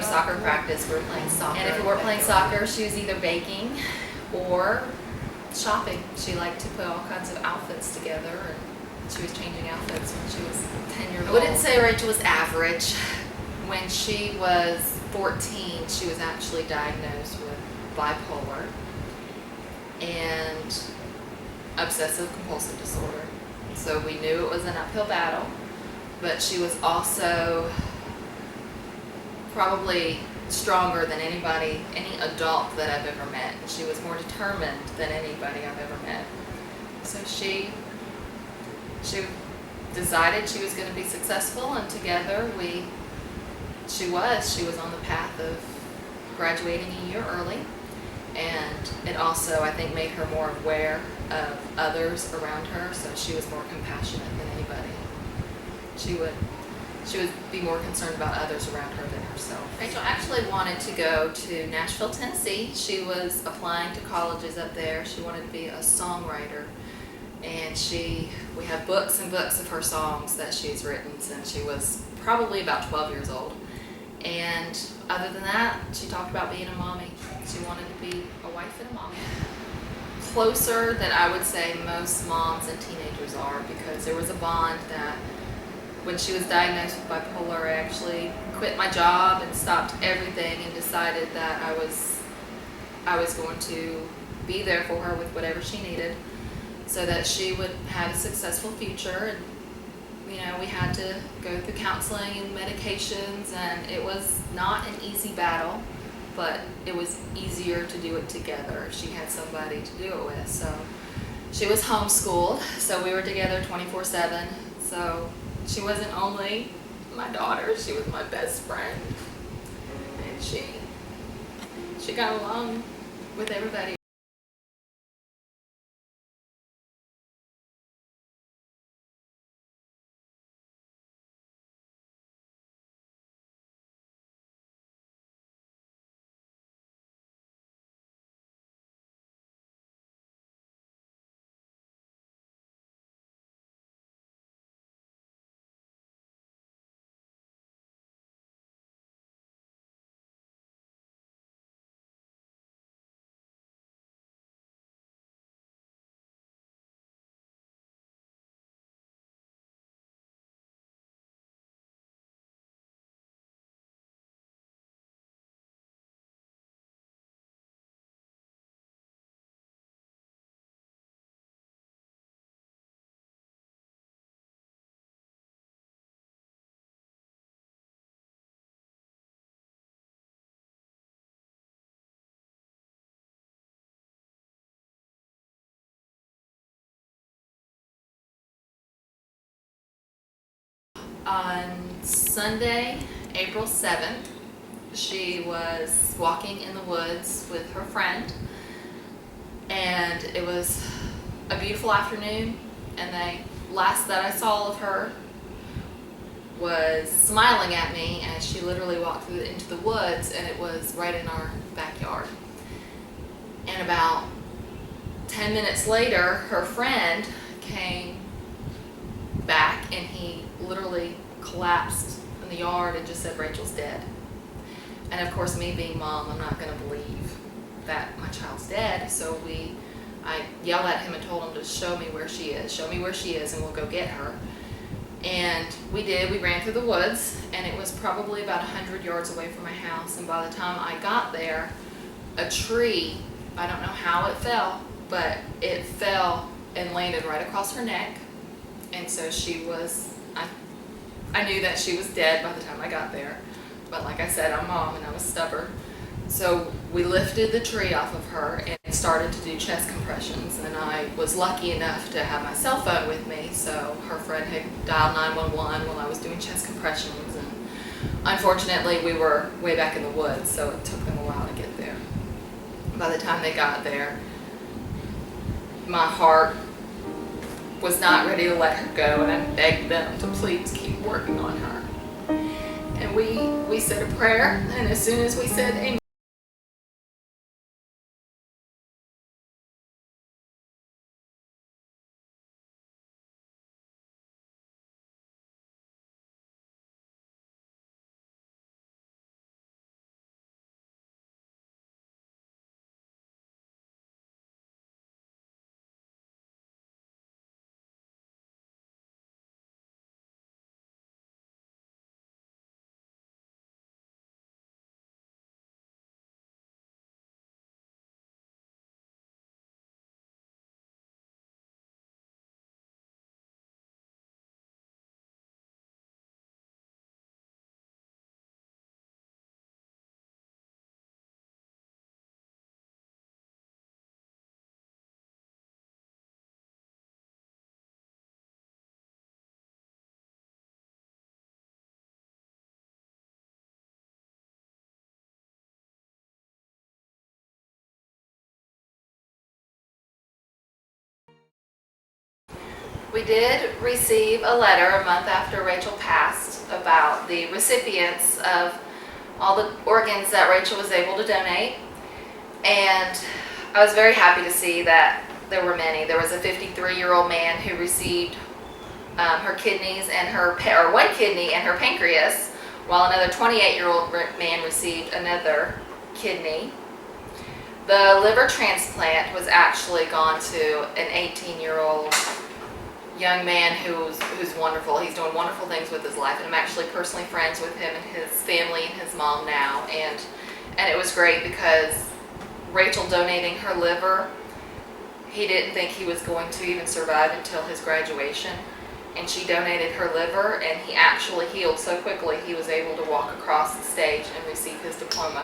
Soccer practice, we were playing soccer. And if we weren't playing soccer, she was either baking or shopping. She liked to put all kinds of outfits together, and she was changing outfits when she was 10 years old. I wouldn't say Rachel was average. When she was 14, she was actually diagnosed with bipolar and obsessive compulsive disorder. So we knew it was an uphill battle, but she was also probably stronger than any adult that I've ever met. She was more determined than anybody I've ever met. So she decided she was going to be successful, and together she was on the path of graduating a year early. And it also, I think, made her more aware of others around her, so she was more compassionate than anybody. She would be more concerned about others around her than herself. Rachel actually wanted to go to Nashville, Tennessee. She was applying to colleges up there. She wanted to be a songwriter. And we have books and books of her songs that she's written since she was probably about 12 years old. And other than that, she talked about being a mommy. She wanted to be a wife and a mommy. Closer than I would say most moms and teenagers are, because there was a bond that when she was diagnosed with bipolar, I actually quit my job and stopped everything and decided that I was going to be there for her with whatever she needed so that she would have a successful future. And we had to go through counseling and medications, and it was not an easy battle, but it was easier to do it together. She had somebody to do it with. So she was homeschooled, so we were together 24/7. So she wasn't only my daughter, she was my best friend. And she got along with everybody. On Sunday, April 7th, she was walking in the woods with her friend, and it was a beautiful afternoon, and the last that I saw of her was smiling at me as she literally walked into the woods, and it was right in our backyard. And about 10 minutes later, her friend came back, and he literally collapsed in the yard and just said, "Rachel's dead." And of course, me being mom, I'm not going to believe that my child's dead. So I yelled at him and told him to show me where she is, and we'll go get her. And we did. We ran through the woods, and it was probably about 100 yards away from my house. And by the time I got there, a tree, I don't know how it fell, but it fell and landed right across her neck. And so I knew that she was dead by the time I got there. But like I said, I'm mom and I was stubborn. So we lifted the tree off of her and started to do chest compressions. And I was lucky enough to have my cell phone with me. So her friend had dialed 911 while I was doing chest compressions. And unfortunately, we were way back in the woods, so it took them a while to get there. By the time they got there, my heart was not ready to let her go, and I begged them to please keep working on her. And we said a prayer, and as soon as we said amen, We did receive a letter a month after Rachel passed about the recipients of all the organs that Rachel was able to donate. And I was very happy to see that there were many. There was a 53-year-old man who received her kidneys and or one kidney and her pancreas, while another 28-year-old man received another kidney. The liver transplant was actually gone to an 18-year-old young man who's wonderful. He's doing wonderful things with his life, and I'm actually personally friends with him and his family and his mom now. And it was great because Rachel donating her liver, he didn't think he was going to even survive until his graduation. And she donated her liver, and he actually healed so quickly he was able to walk across the stage and receive his diploma.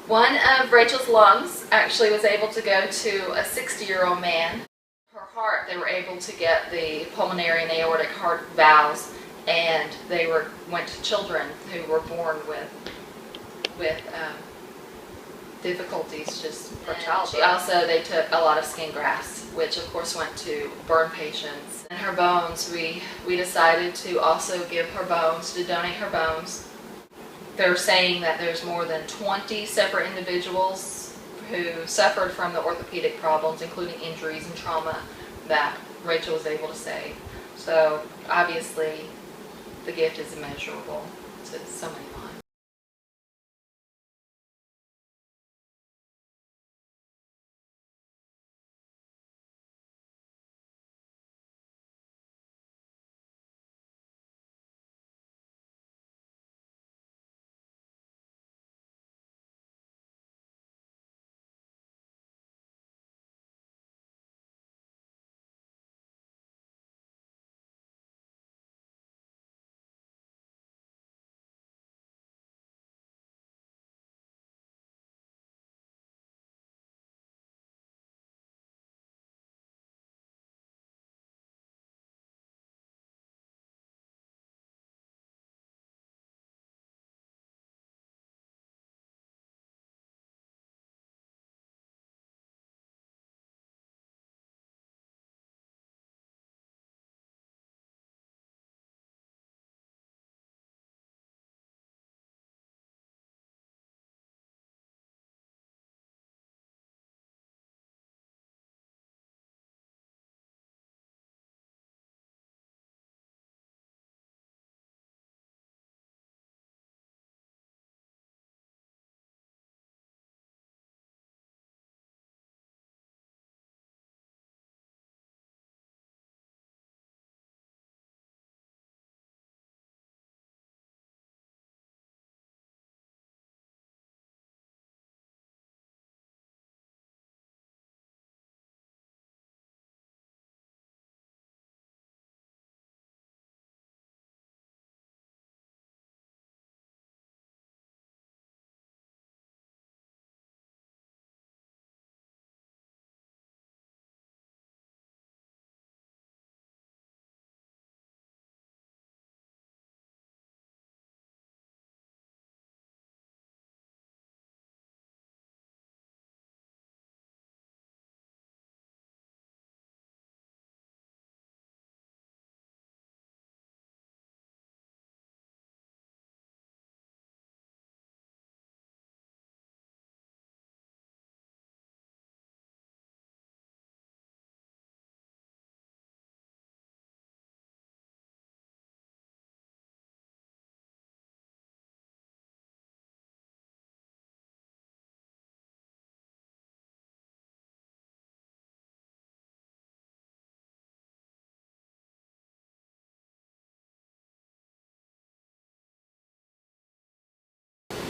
One of Rachel's lungs actually was able to go to a 60-year-old man. Her heart, they were able to get the pulmonary and aortic heart valves, and they went to children who were born with difficulties just for childbirth. Also, they took a lot of skin grafts, which of course went to burn patients. And her bones, we decided to also give her bones, to donate her bones. They're saying that there's more than 20 separate individuals who suffered from the orthopedic problems, including injuries and trauma, that Rachel was able to save. So obviously the gift is immeasurable to so many lives.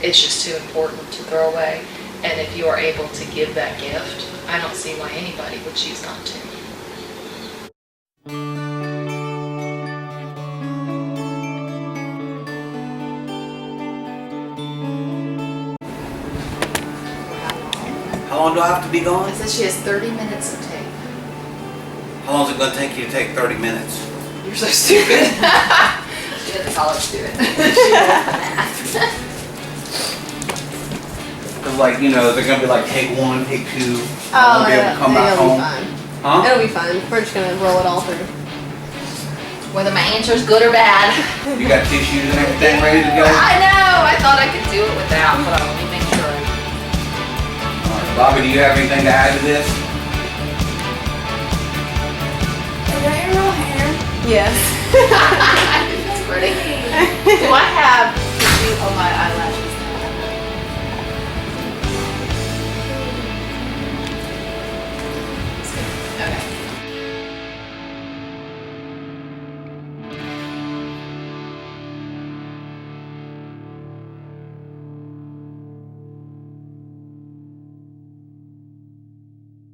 It's just too important to throw away. And if you are able to give that gift, I don't see why anybody would choose not to. How long do I have to be gone? It says she has 30 minutes of tape. How long is it going to take you to take 30 minutes? You're so stupid. She is a college student. She knows the math. Because, like, you know, they're going to be like, take one, take two. Oh, I won't be able to come back it'll home. be fine. Huh? It'll be fine. We're just gonna roll it all through. whether my answer's good or bad. You got tissues and everything ready to go? I know, I thought I could do it without, but let me make sure. All right, Bobby, do you have anything to add to this? Is that your real hair? Yes. It's pretty. Do I have tissue on my eyelash?